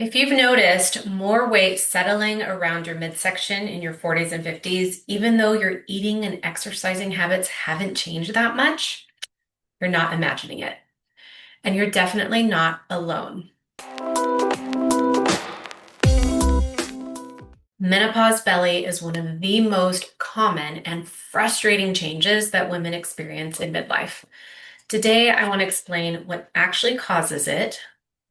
If you've noticed more weight settling around your midsection in your 40s and 50s, even though your eating and exercising habits haven't changed that much, you're not imagining it. And you're definitely not alone. Menopause belly is one of the most common and frustrating changes that women experience in midlife. Today, I want to explain what actually causes it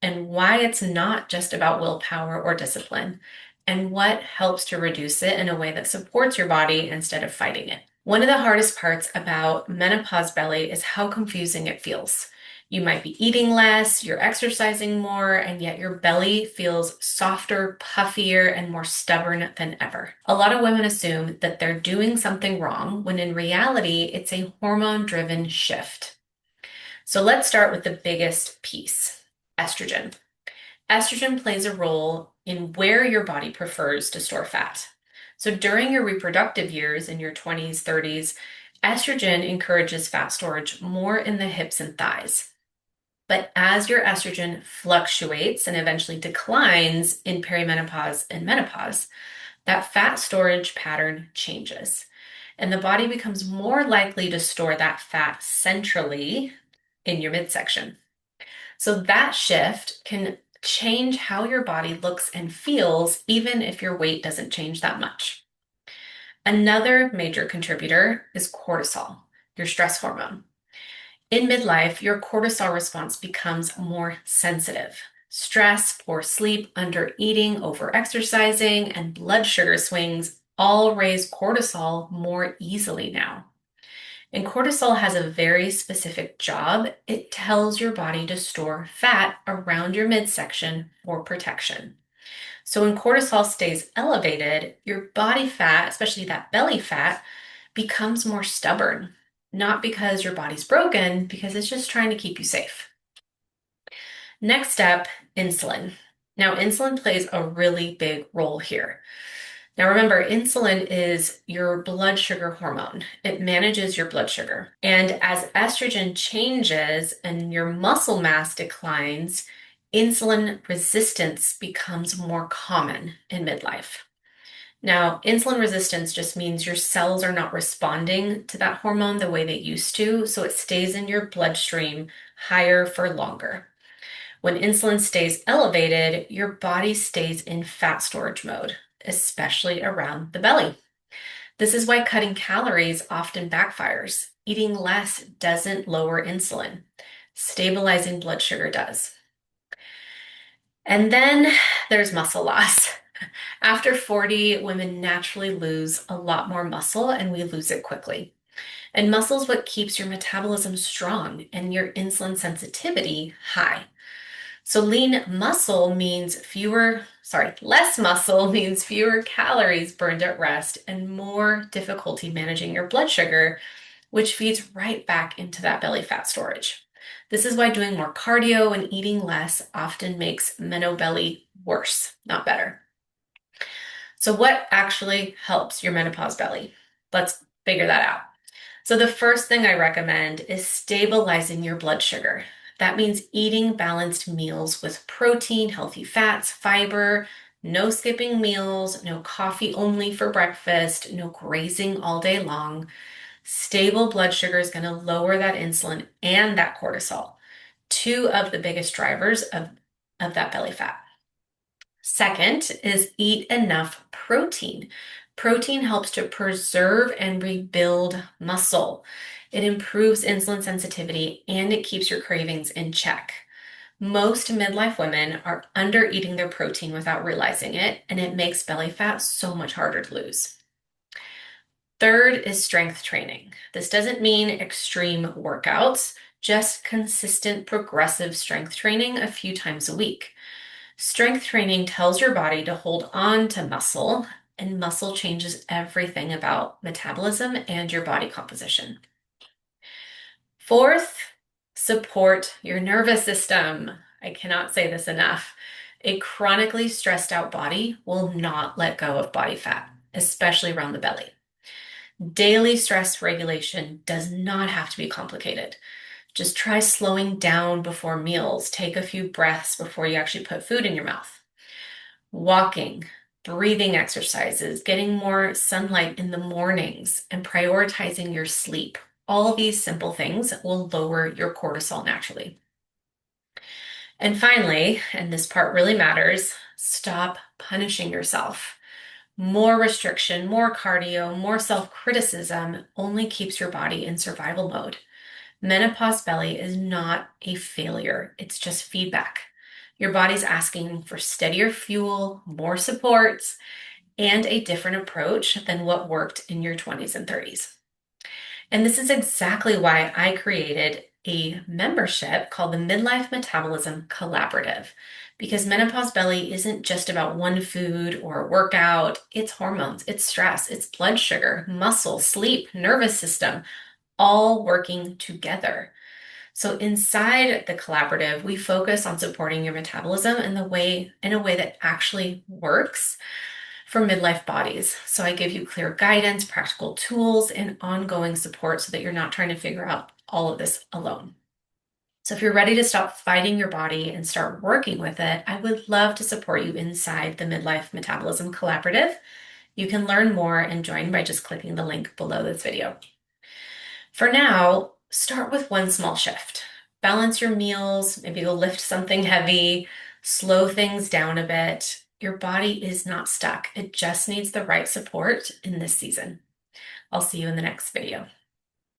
and why it's not just about willpower or discipline, and what helps to reduce it in a way that supports your body instead of fighting it. One of the hardest parts about menopause belly is how confusing it feels. You might be eating less, you're exercising more, and yet your belly feels softer, puffier, and more stubborn than ever. A lot of women assume that they're doing something wrong when in reality, it's a hormone-driven shift. So let's start with the biggest piece, estrogen. Estrogen plays a role in where your body prefers to store fat. So during your reproductive years in your 20s, 30s, estrogen encourages fat storage more in the hips and thighs. But as your estrogen fluctuates and eventually declines in perimenopause and menopause, that fat storage pattern changes. And the body becomes more likely to store that fat centrally in your midsection. So that shift can change how your body looks and feels, even if your weight doesn't change that much. Another major contributor is cortisol, your stress hormone. In midlife, your cortisol response becomes more sensitive. Stress, poor sleep, under eating, over exercising, and blood sugar swings all raise cortisol more easily now. And cortisol has a very specific job. It tells your body to store fat around your midsection for protection. So when cortisol stays elevated, your body fat, especially that belly fat, becomes more stubborn. Not because your body's broken, because it's just trying to keep you safe. Next step, insulin. Now, insulin plays a really big role here. Now remember, insulin is your blood sugar hormone. It manages your blood sugar. And as estrogen changes and your muscle mass declines, insulin resistance becomes more common in midlife. Now, insulin resistance just means your cells are not responding to that hormone the way they used to, so it stays in your bloodstream higher for longer. When insulin stays elevated, your body stays in fat storage mode, especially around the belly. This is why cutting calories often backfires. Eating less doesn't lower insulin. Stabilizing blood sugar does. And then there's muscle loss. After 40, women naturally lose a lot more muscle and we lose it quickly. And muscle is what keeps your metabolism strong and your insulin sensitivity high. So less muscle means fewer calories burned at rest and more difficulty managing your blood sugar, which feeds right back into that belly fat storage. This is why doing more cardio and eating less often makes menobelly worse, not better. So what actually helps your menopause belly? Let's figure that out. So the first thing I recommend is stabilizing your blood sugar. That means eating balanced meals with protein, healthy fats, fiber, no skipping meals, no coffee only for breakfast, no grazing all day long. Stable blood sugar is going to lower that insulin and that cortisol, two of the biggest drivers of that belly fat. Second is eat enough protein. Protein helps to preserve and rebuild muscle. It improves insulin sensitivity and it keeps your cravings in check. Most midlife women are under eating their protein without realizing it, and it makes belly fat so much harder to lose. Third is strength training. This doesn't mean extreme workouts, just consistent progressive strength training a few times a week. Strength training tells your body to hold on to muscle, and muscle changes everything about metabolism and your body composition. Fourth, support your nervous system. I cannot say this enough. A chronically stressed out body will not let go of body fat, especially around the belly. Daily stress regulation does not have to be complicated. Just try slowing down before meals. Take a few breaths before you actually put food in your mouth. Walking, breathing exercises, getting more sunlight in the mornings, and prioritizing your sleep. All these simple things will lower your cortisol naturally. And finally, and this part really matters, stop punishing yourself. More restriction, more cardio, more self-criticism only keeps your body in survival mode. Menopause belly is not a failure, it's just feedback. Your body's asking for steadier fuel, more supports, and a different approach than what worked in your 20s and 30s. And this is exactly why I created a membership called the Midlife Metabolism Collaborative. Because menopause belly isn't just about one food or a workout, it's hormones, it's stress, it's blood sugar, muscle, sleep, nervous system, all working together. So inside the collaborative, we focus on supporting your metabolism in a way that actually works for midlife bodies. So I give you clear guidance, practical tools, and ongoing support so that you're not trying to figure out all of this alone. So if you're ready to stop fighting your body and start working with it, I would love to support you inside the Midlife Metabolism Collaborative. You can learn more and join by just clicking the link below this video. For now, start with one small shift. Balance your meals, maybe go lift something heavy, slow things down a bit. Your body is not stuck. It just needs the right support in this season. I'll see you in the next video.